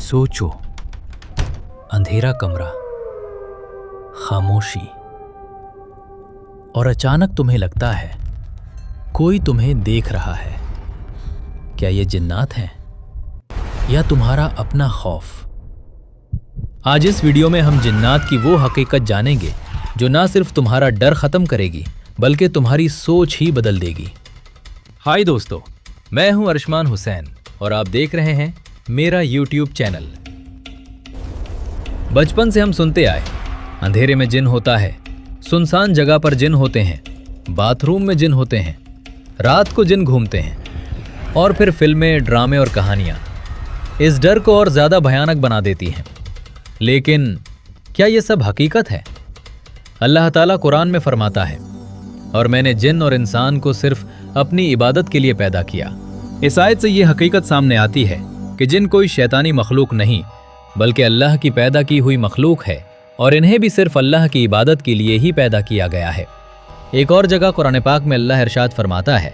सोचो, अंधेरा कमरा, खामोशी, और अचानक तुम्हें लगता है कोई तुम्हें देख रहा है। क्या ये जिन्नात हैं या तुम्हारा अपना खौफ? आज इस वीडियो में हम जिन्नात की वो हकीकत जानेंगे जो ना सिर्फ तुम्हारा डर खत्म करेगी बल्कि तुम्हारी सोच ही बदल देगी। हाय दोस्तों, मैं हूं अरशमान हुसैन और आप देख रहे हैं मेरा YouTube चैनल। बचपन से हम सुनते आए, अंधेरे में जिन होता है, सुनसान जगह पर जिन होते हैं, बाथरूम में जिन होते हैं, रात को जिन घूमते हैं, और फिर फिल्में, ड्रामे और कहानियां इस डर को और ज्यादा भयानक बना देती हैं। लेकिन क्या ये सब हकीकत है? अल्लाह ताला कुरान में फरमाता है, और मैंने जिन और इंसान को सिर्फ अपनी इबादत के लिए पैदा किया। इस आयत से ये हकीकत सामने आती है कि जिन कोई शैतानी मखलूक नहीं बल्कि अल्लाह की पैदा की हुई मखलूक है और इन्हें भी सिर्फ अल्लाह की इबादत के लिए ही पैदा किया गया है। एक और जगह कुरान पाक में अल्लाह इरशाद फरमाता है,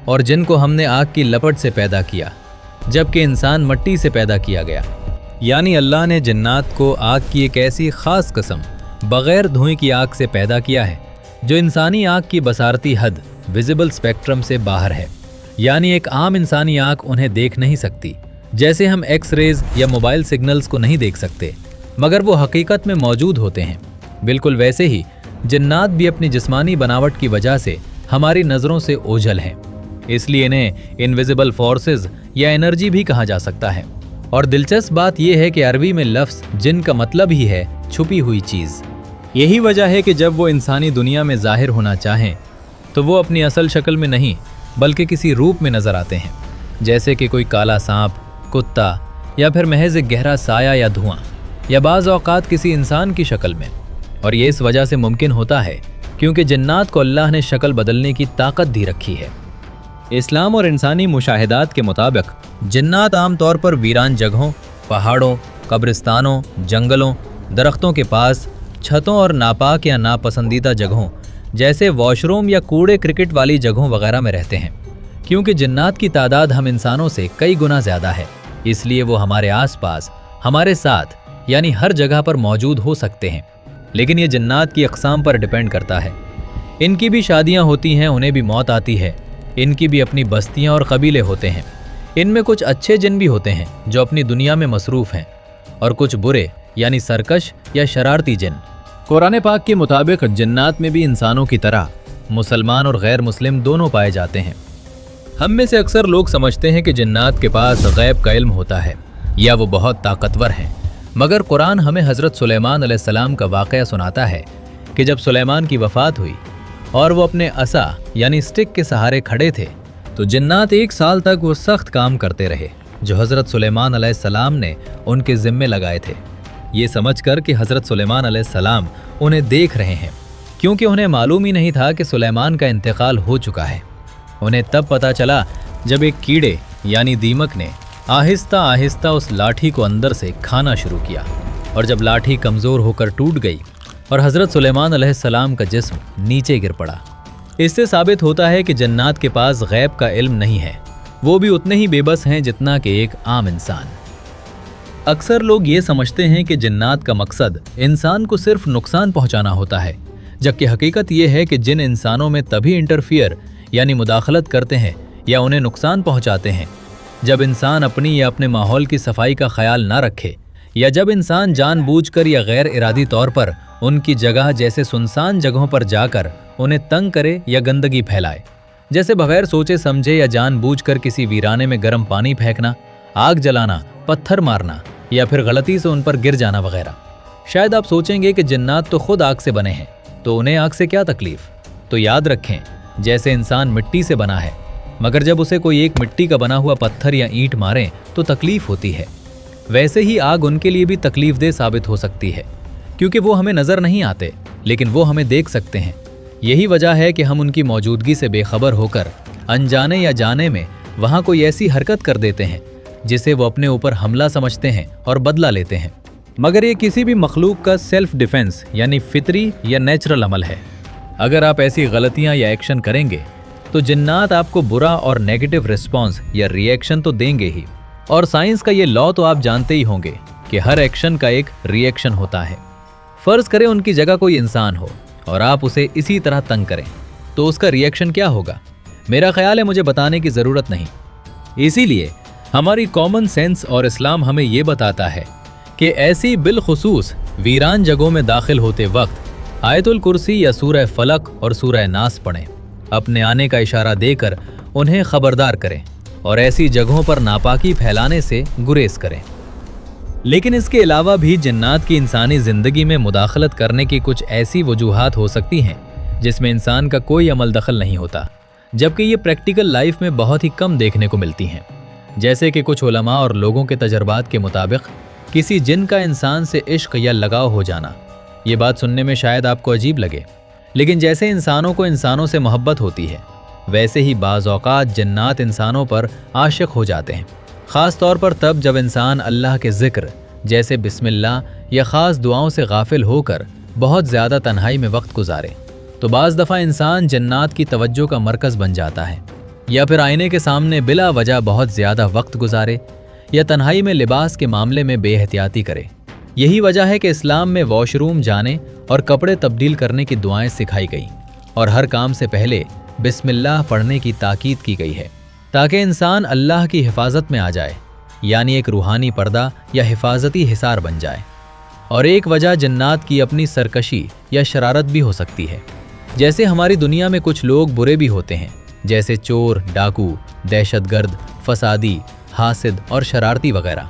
और जिनको हमने आग की लपट से पैदा किया जबकि इंसान मिट्टी से पैदा किया गया। यानी अल्लाह ने जिन्नात को आग की एक ऐसी खास किस्म बगैर धुएं की आग से पैदा किया है जो इंसानी आग की बसारती हद विजिबल स्पेक्ट्रम से बाहर है। यानी एक आम इंसानी आंख उन्हें देख नहीं सकती, जैसे हम एक्स रेज या मोबाइल सिग्नल्स को नहीं देख सकते, मगर वो हकीकत में मौजूद होते हैं। बिल्कुल वैसे ही जिन्नात भी अपनी जिस्मानी बनावट की वजह से हमारी नज़रों से ओझल हैं, इसलिए इन्हें इनविजिबल फोर्सेस या एनर्जी भी कहा जा सकता है। और दिलचस्प बात यह है कि अरबी में लफ्ज़ जिन का मतलब ही है छुपी हुई चीज़। यही वजह है कि जब वो इंसानी दुनिया में जाहिर होना चाहें तो वो अपनी असल शक्ल में नहीं बल्कि किसी रूप में नजर आते हैं, जैसे कि कोई काला सांप, कुत्ता, या फिर महज एक गहरा साया या धुआं, या बाज़ औक़ात किसी इंसान की शक्ल में। और ये इस वजह से मुमकिन होता है क्योंकि जिन्नात को अल्लाह ने शक्ल बदलने की ताकत दी रखी है। इस्लाम और इंसानी मुशाहिदात के मुताबिक जिन्नात आम तौर पर वीरान जगहों, पहाड़ों, कब्रिस्तानों, जंगलों, दरख्तों के पास, छतों और नापाक या नापसंदीदा जगहों जैसे वॉशरूम या कूड़े क्रिकेट वाली जगहों वगैरह में रहते हैं। क्योंकि जिन्नात की तादाद हम इंसानों से कई गुना ज़्यादा है, इसलिए वो हमारे आसपास, हमारे साथ, यानी हर जगह पर मौजूद हो सकते हैं। लेकिन ये जिन्नात की अक़साम पर डिपेंड करता है। इनकी भी शादियाँ होती हैं, उन्हें भी मौत आती है। इनकी भी अपनी बस्तियाँ और कबीले होते हैं। इनमें कुछ अच्छे जिन भी होते हैं जो अपनी दुनिया में मसरूफ़ हैं, और कुछ बुरे यानी सरकश या शरारती जिन। कुरान पाक के मुताबिक जिन्नात में भी इंसानों की तरह मुसलमान और गैर मुस्लिम दोनों पाए जाते हैं। हम में से अक्सर लोग समझते हैं कि जिन्नात के पास गैब का इल्म होता है या वो बहुत ताकतवर हैं, मगर कुरान हमें हज़रत सुलेमान अलैहिस्सलाम का वाक़या सुनाता है कि जब सुलेमान की वफ़ात हुई और वो अपने असा यानी स्टिक के सहारे खड़े थे, तो जिन्नात 1 साल तक वो सख्त काम करते रहे जो हज़रत सुलेमान अलैहिस्सलाम ने उनके ज़िम्मे लगाए थे, ये समझकर कि हज़रत सुलेमान अलैहिस्सलाम उन्हें देख रहे हैं, क्योंकि उन्हें मालूम ही नहीं था कि सुलेमान का इंतकाल हो चुका है। उन्हें तब पता चला जब एक कीड़े यानी दीमक ने आहिस्ता आहिस्ता उस लाठी को अंदर से खाना शुरू किया, और जब लाठी कमज़ोर होकर टूट गई और हज़रत सुलेमान अलैहिस्सलाम का जिस्म नीचे गिर पड़ा। इससे साबित होता है कि जन्नात के पास गैब का इल्म नहीं है, वो भी उतने ही बेबस हैं जितना कि एक आम इंसान। अक्सर लोग ये समझते हैं कि जिन्नात का मकसद इंसान को सिर्फ नुकसान पहुंचाना होता है, जबकि हकीकत ये है कि जिन इंसानों में तभी इंटरफियर यानी मुदाखलत करते हैं या उन्हें नुकसान पहुंचाते हैं जब इंसान अपनी या अपने माहौल की सफाई का ख्याल ना रखे, या जब इंसान जानबूझकर या गैर इरादी तौर पर उनकी जगह जैसे सुनसान जगहों पर जाकर उन्हें तंग करे या गंदगी फैलाए, जैसे बगैर सोचे समझे या जानबूझकर किसी वीराने में गर्म पानी फेंकना, आग जलाना, पत्थर मारना या फिर गलती से उन पर गिर जाना वगैरह। शायद आप सोचेंगे कि जिन्नात तो खुद आग से बने हैं, तो उन्हें आग से क्या तकलीफ? तो याद रखें, जैसे इंसान मिट्टी से बना है, मगर जब उसे कोई एक मिट्टी का बना हुआ पत्थर या ईंट मारे तो तकलीफ होती है, वैसे ही आग उनके लिए भी तकलीफदेह साबित हो सकती है, क्योंकि वो हमें नज़र नहीं आते लेकिन वो हमें देख सकते हैं। यही वजह है कि हम उनकी मौजूदगी से बेखबर होकर अनजाने या जाने में वहाँ कोई ऐसी हरकत कर देते हैं जिसे वो अपने ऊपर हमला समझते हैं और बदला लेते हैं। मगर ये किसी भी मखलूक का सेल्फ डिफेंस यानी फितरी या नेचुरल अमल है। अगर आप ऐसी गलतियां या एक्शन करेंगे तो जिन्नात आपको बुरा और नेगेटिव रिस्पॉन्स या रिएक्शन तो देंगे ही, और साइंस का ये लॉ तो आप जानते ही होंगे कि हर एक्शन का एक रिएक्शन होता है। फर्ज करें उनकी जगह कोई इंसान हो और आप उसे इसी तरह तंग करें, तो उसका रिएक्शन क्या होगा? मेरा ख्याल है मुझे बताने की जरूरत नहीं। इसीलिए हमारी कॉमन सेंस और इस्लाम हमें ये बताता है कि ऐसी बिलखुसूस वीरान जगहों में दाखिल होते वक्त आयतुल कुर्सी या सूरह फलक और सूरह नास पढ़ें, अपने आने का इशारा देकर उन्हें खबरदार करें और ऐसी जगहों पर नापाकी फैलाने से गुरेज करें। लेकिन इसके अलावा भी जिन्नात की इंसानी ज़िंदगी में मुदाखलत करने की कुछ ऐसी वजूहात हो सकती हैं जिसमें इंसान का कोई अमल दखल नहीं होता, जबकि ये प्रैक्टिकल लाइफ में बहुत ही कम देखने को मिलती हैं। जैसे कि कुछ उलमा और लोगों के तजर्बात के मुताबिक किसी जिन का इंसान से इश्क या लगाव हो जाना। ये बात सुनने में शायद आपको अजीब लगे, लेकिन जैसे इंसानों को इंसानों से मोहब्बत होती है, वैसे ही बाज़ औक़ात जिन्नात इंसानों पर आशिक हो जाते हैं। ख़ास तौर पर तब जब इंसान अल्लाह के ज़िक्र जैसे बिस्मिल्लाह या ख़ास दुआओं से गाफिल होकर बहुत ज़्यादा तन्हाई में वक्त गुजारे, तो बाज़ दफ़ा इंसान जन्नात की तवज्जो का मरकज़ बन जाता है। या फिर आईने के सामने बिला वजह बहुत ज़्यादा वक्त गुजारे या तन्हाई में लिबास के मामले में बेहतियाती करे। यही वजह है कि इस्लाम में वॉशरूम जाने और कपड़े तब्दील करने की दुआएं सिखाई गई और हर काम से पहले बिस्मिल्लाह पढ़ने की ताकीद की गई है, ताकि इंसान अल्लाह की हिफाजत में आ जाए, यानी एक रूहानी पर्दा या हिफाजती हिसार बन जाए। और एक वजह जन्नात की अपनी सरकशी या शरारत भी हो सकती है। जैसे हमारी दुनिया में कुछ लोग बुरे भी होते हैं, जैसे चोर, डाकू, दहशतगर्द, फसादी, हासिद और शरारती वगैरह,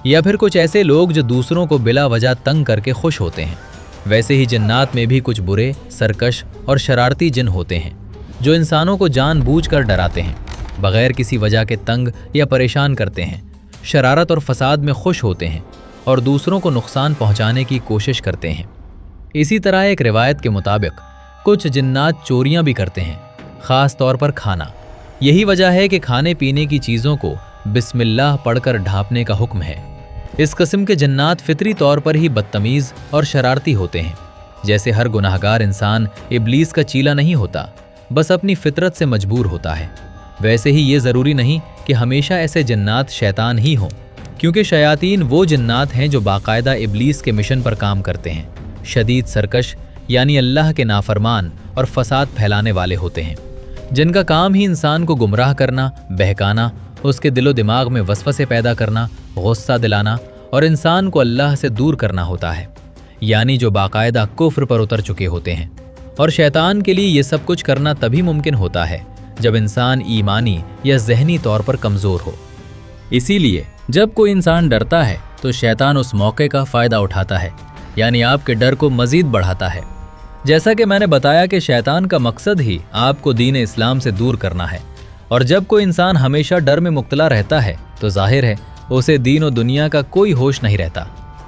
या फिर कुछ ऐसे लोग जो दूसरों को बिला वजह तंग करके खुश होते हैं। वैसे ही जन्नात में भी कुछ बुरे, सरकश और शरारती जिन होते हैं जो इंसानों को जानबूझकर डराते हैं, बगैर किसी वजह के तंग या परेशान करते हैं, शरारत और फसाद में खुश होते हैं और दूसरों को नुकसान पहुंचाने की कोशिश करते हैं। इसी तरह एक रिवायत के मुताबिक कुछ जिन्नात चोरियां भी करते हैं, ख़ास तौर पर खाना। यही वजह है कि खाने पीने की चीज़ों को बिस्मिल्लाह पढ़कर ढांपने का हुक्म है। इस किस्म के जन्नात फितरी तौर पर ही बदतमीज़ और शरारती होते हैं। जैसे हर गुनाहगार इंसान इब्लीस का चीला नहीं होता, बस अपनी फितरत से मजबूर होता है, वैसे ही ये ज़रूरी नहीं कि हमेशा ऐसे जन्नात शैतान ही हों, क्योंकि शयातीन वो जन्नात हैं जो बाकायदा इब्लीस के मिशन पर काम करते हैं। शदीद सरकश यानी अल्लाह के नाफरमान और फसाद फैलाने वाले होते हैं, जिनका काम ही इंसान को गुमराह करना, बहकाना, उसके दिलो दिमाग में वसवसे पैदा करना, गुस्सा दिलाना और इंसान को अल्लाह से दूर करना होता है, यानी जो बाकायदा कुफ्र पर उतर चुके होते हैं। और शैतान के लिए ये सब कुछ करना तभी मुमकिन होता है जब इंसान ईमानी या ज़हनी तौर पर कमज़ोर हो। इसीलिए जब कोई इंसान डरता है तो शैतान उस मौके का फ़ायदा उठाता है, यानी आपके डर को मज़ीद बढ़ाता है। जैसा कि मैंने बताया कि शैतान का मकसद ही आपको दीन इस्लाम से दूर करना है, और जब कोई इंसान हमेशा डर में मुब्तला रहता है तो जाहिर है उसे दीन और दुनिया का कोई होश नहीं रहता,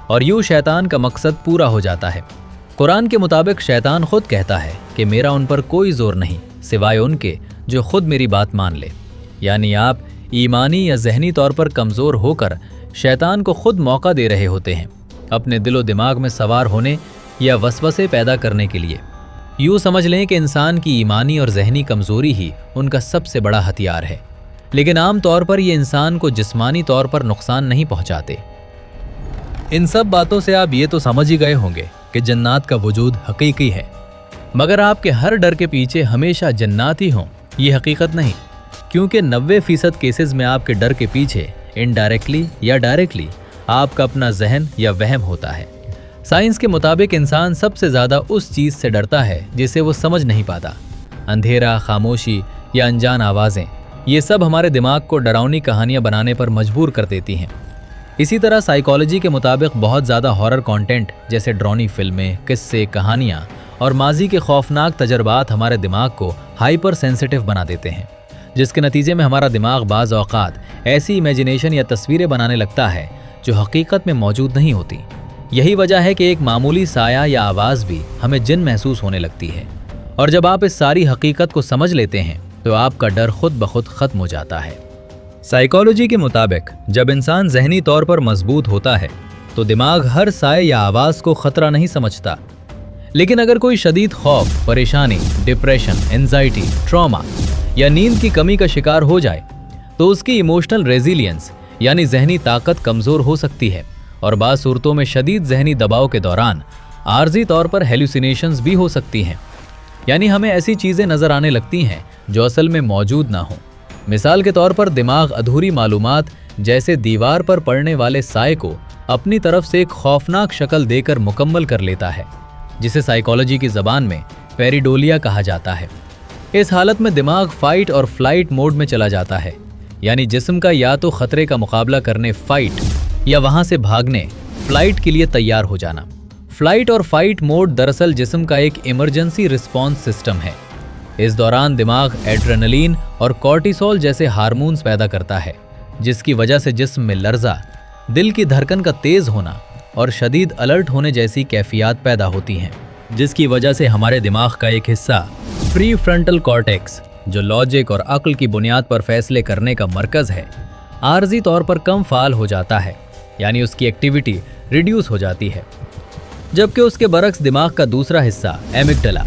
और यूँ शैतान का मकसद पूरा हो जाता है। कुरान के मुताबिक शैतान खुद कहता है कि मेरा उन पर कोई जोर नहीं सिवाय उनके जो खुद मेरी बात मान ले। यानी आप ईमानी या ज़हनी तौर पर कमज़ोर होकर शैतान को खुद मौका दे रहे होते हैं अपने दिलो दिमाग में सवार होने या वसवसे पैदा करने के लिए। यूँ समझ लें कि इंसान की ईमानी और ज़हनी कमज़ोरी ही उनका सबसे बड़ा हथियार है, लेकिन आम तौर पर ये इंसान को जिस्मानी तौर पर नुकसान नहीं पहुँचाते। इन सब बातों से आप ये तो समझ ही गए होंगे कि जन्नात का वजूद हकीकी है, मगर आपके हर डर के पीछे हमेशा जन्नात ही हों ये हकीकत नहीं, क्योंकि 90% केसेस में आपके डर के पीछे इनडायरेक्टली या डायरेक्टली आपका अपना जहन या वहम होता है। साइंस के मुताबिक इंसान सबसे ज़्यादा उस चीज़ से डरता है जिसे वो समझ नहीं पाता। अंधेरा, खामोशी या अनजान आवाज़ें, ये सब हमारे दिमाग को डरावनी कहानियाँ बनाने पर मजबूर कर देती हैं। इसी तरह साइकोलॉजी के मुताबिक बहुत ज़्यादा हॉरर कंटेंट जैसे डरावनी फिल्में, किस्से, कहानियाँ और माजी के खौफनाक तजर्बात हमारे दिमाग को हाइपर सेंसिटिव बना देते हैं, जिसके नतीजे में हमारा दिमाग बाज़ औक़ात ऐसी इमेजिनेशन या तस्वीरें बनाने लगता है जो हकीकत में मौजूद नहीं होती। यही वजह है कि एक मामूली साया या आवाज़ भी हमें जिन महसूस होने लगती है, और जब आप इस सारी हकीकत को समझ लेते हैं तो आपका डर खुद ब खुद ख़त्म हो जाता है। साइकोलॉजी के मुताबिक जब इंसान ज़हनी तौर पर मजबूत होता है तो दिमाग हर साए या आवाज़ को ख़तरा नहीं समझता, लेकिन अगर कोई शदीद खौफ, परेशानी, डिप्रेशन, एंजाइटी, ट्रॉमा या नींद की कमी का शिकार हो जाए तो उसकी इमोशनल रेजिलियंस यानी जहनी ताकत कमज़ोर हो सकती है और बाज़ सूरतों में शदीद जहनी दबाव के दौरान आर्जी तौर पर हेल्यूसिनेशंस भी हो सकती हैं, यानी हमें ऐसी चीज़ें नज़र आने लगती हैं जो असल में मौजूद ना हो। मिसाल के तौर पर दिमाग अधूरी मालूमात जैसे दीवार पर पड़ने वाले साए को अपनी तरफ से एक खौफनाक शक्ल देकर मुकम्मल कर लेता है, जिसे साइकोलॉजी की ज़बान में पेरिडोलिया कहा जाता है। इस हालत में दिमाग फाइट और फ्लाइट मोड में चला जाता है, यानी जिस्म का या तो खतरे का मुकाबला करने फाइट या वहाँ से भागने फ्लाइट के लिए तैयार हो जाना। फ्लाइट और फाइट मोड दरअसल जिस्म का एक इमरजेंसी रिस्पॉन्स सिस्टम है। इस दौरान दिमाग एड्रेनलिन और कॉर्टिसोल जैसे हार्मोन्स पैदा करता है, जिसकी वजह से जिस्म में लर्जा, दिल की धड़कन का तेज होना और शदीद अलर्ट होने जैसी कैफियत पैदा होती हैं, जिसकी वजह से हमारे दिमाग का एक हिस्सा प्री फ्रंटल कॉर्टेक्स, जो लॉजिक और अक्ल की बुनियाद पर फैसले करने का मरकज़ है, आर्जी तौर पर कम फाल हो जाता है, यानी उसकी एक्टिविटी रिड्यूस हो जाती है। जबकि उसके बरक्स दिमाग का दूसरा हिस्सा एमिगडाला,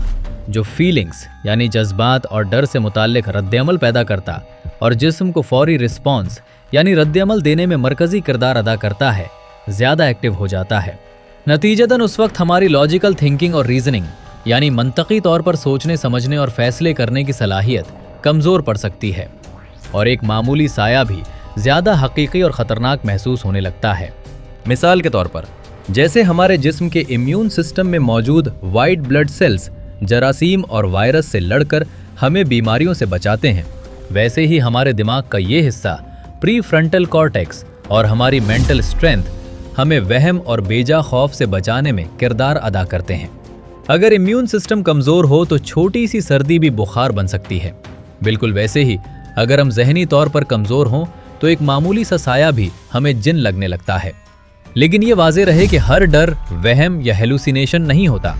जो फीलिंग्स यानी जज्बात और डर से मुताल्लिक रद्दअमल पैदा करता और जिस्म को फौरी रिस्पॉन्स यानी रद्दअमल देने में मरकज़ी किरदार अदा करता है, ज़्यादा एक्टिव हो जाता है। नतीजतन उस वक्त हमारी लॉजिकल थिंकिंग और रीजनिंग यानी मंतकी तौर पर सोचने समझने और फैसले करने की सलाहियत कमज़ोर पड़ सकती है और एक मामूली साया भी ज़्यादा हकीकी और ख़तरनाक महसूस होने लगता है। मिसाल के तौर पर जैसे हमारे जिस्म के इम्यून सिस्टम में मौजूद वाइट ब्लड सेल्स जरासीम और वायरस से लड़कर हमें बीमारियों से बचाते हैं, वैसे ही हमारे दिमाग का ये हिस्सा प्री फ्रंटल कॉर्टेक्स और हमारी मेंटल स्ट्रेंथ हमें वहम और बेजा खौफ से बचाने में किरदार अदा करते हैं। अगर इम्यून सिस्टम कमज़ोर हो तो छोटी सी सर्दी भी बुखार बन सकती है। बिल्कुल वैसे ही अगर हम जहनी तौर पर कमज़ोर हों तो एक मामूली सा साया भी हमें जिन लगने लगता है। लेकिन ये वाज़ेह रहे कि हर डर वहम या हेलुसिनेशन नहीं होता।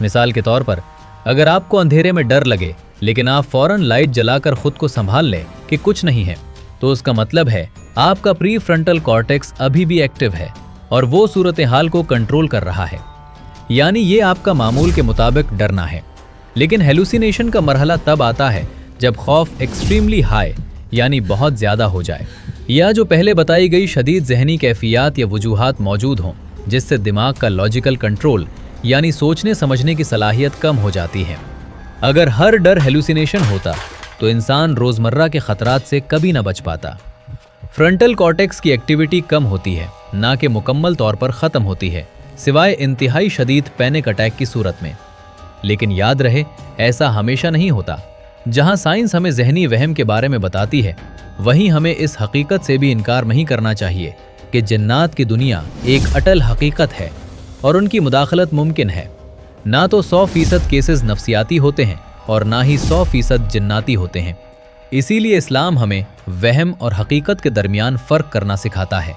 मिसाल के तौर पर अगर आपको अंधेरे में डर लगे लेकिन आप फौरन लाइट जलाकर खुद को संभाल लें कि कुछ नहीं है, तो उसका मतलब है आपका प्री फ्रंटल कॉर्टेक्स अभी भी एक्टिव है और वो सूरत हाल को कंट्रोल कर रहा है, यानी ये आपका मामूल के मुताबिक डरना है। लेकिन हेलुसिनेशन का मरहला तब आता है जब खौफ एक्सट्रीमली हाई यानी बहुत ज़्यादा हो जाए, या जो पहले बताई गई शदीद जहनी कैफियत या वजूहात मौजूद हों जिससे दिमाग का लॉजिकल कंट्रोल यानी सोचने समझने की सलाहियत कम हो जाती है। अगर हर डर हेलुसिनेशन होता तो इंसान रोज़मर्रा के ख़तरात से कभी न बच पाता। फ्रंटल कॉर्टेक्स की एक्टिविटी कम होती है, ना कि मुकम्मल तौर पर ख़त्म होती है, सिवाय इंतहाई शदीद पैनिक अटैक की सूरत में। लेकिन याद रहे, ऐसा हमेशा नहीं होता। जहां साइंस हमें जहनी वहम के बारे में बताती है, वहीं हमें इस हकीकत से भी इनकार नहीं करना चाहिए कि जिन्नात की दुनिया एक अटल हकीकत है और उनकी मुदाखलत मुमकिन है। ना तो 100% केसेस नफ्सियाती होते हैं और ना ही 100% जिन्नाती होते हैं। इसीलिए इस्लाम हमें वहम और हकीकत के दरमियान फ़र्क करना सिखाता है,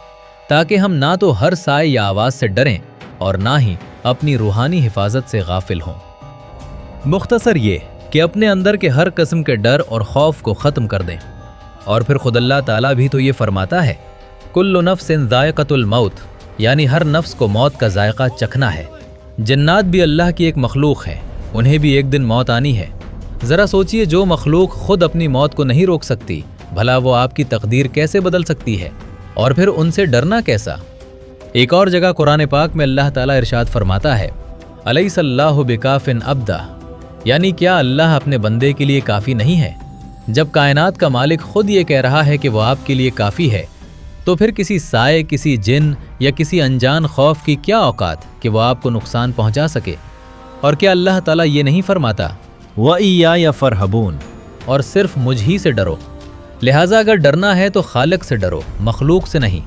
ताकि हम ना तो हर साए या आवाज़ से डरें और ना ही अपनी रूहानी हिफाजत से गाफिल हों। मुख्तसर ये कि अपने अंदर के हर किस्म के डर और खौफ को ख़त्म कर दें। और फिर खुद अल्लाह ताला भी तो ये फरमाता है, कुल्लु नफ्सिन ज़ायक़तुल मौत, यानी हर नफ्स को मौत का जायका चखना है। जन्नात भी अल्लाह की एक मखलूक है, उन्हें भी एक दिन मौत आनी है। ज़रा सोचिए, जो मखलूक खुद अपनी मौत को नहीं रोक सकती, भला वो आपकी तकदीर कैसे बदल सकती है? और फिर उनसे डरना कैसा? एक और जगह कुरान पाक में अल्लाह ताला इरशाद फरमाता है, अलैसल्लाहु बिकाफिन अब्दा, यानी क्या अल्लाह अपने बंदे के लिए काफ़ी नहीं है? जब कायनात का मालिक खुद ये कह रहा है कि वो आपके लिए काफ़ी है, तो फिर किसी साए, किसी जिन या किसी अनजान खौफ की क्या औकात कि वो आपको नुकसान पहुंचा सके? और क्या अल्लाह ताला ये नहीं फरमाता, वइया फरहबून, और सिर्फ मुझ ही से डरो? लिहाजा अगर डरना है तो खालिक से डरो, मखलूक से नहीं।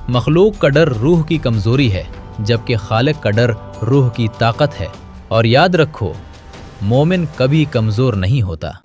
मखलूक का डर रूह की कमज़ोरी है, जबकि खालिक का डर रूह की ताकत है। और याद रखो, मोमिन कभी कमज़ोर नहीं होता।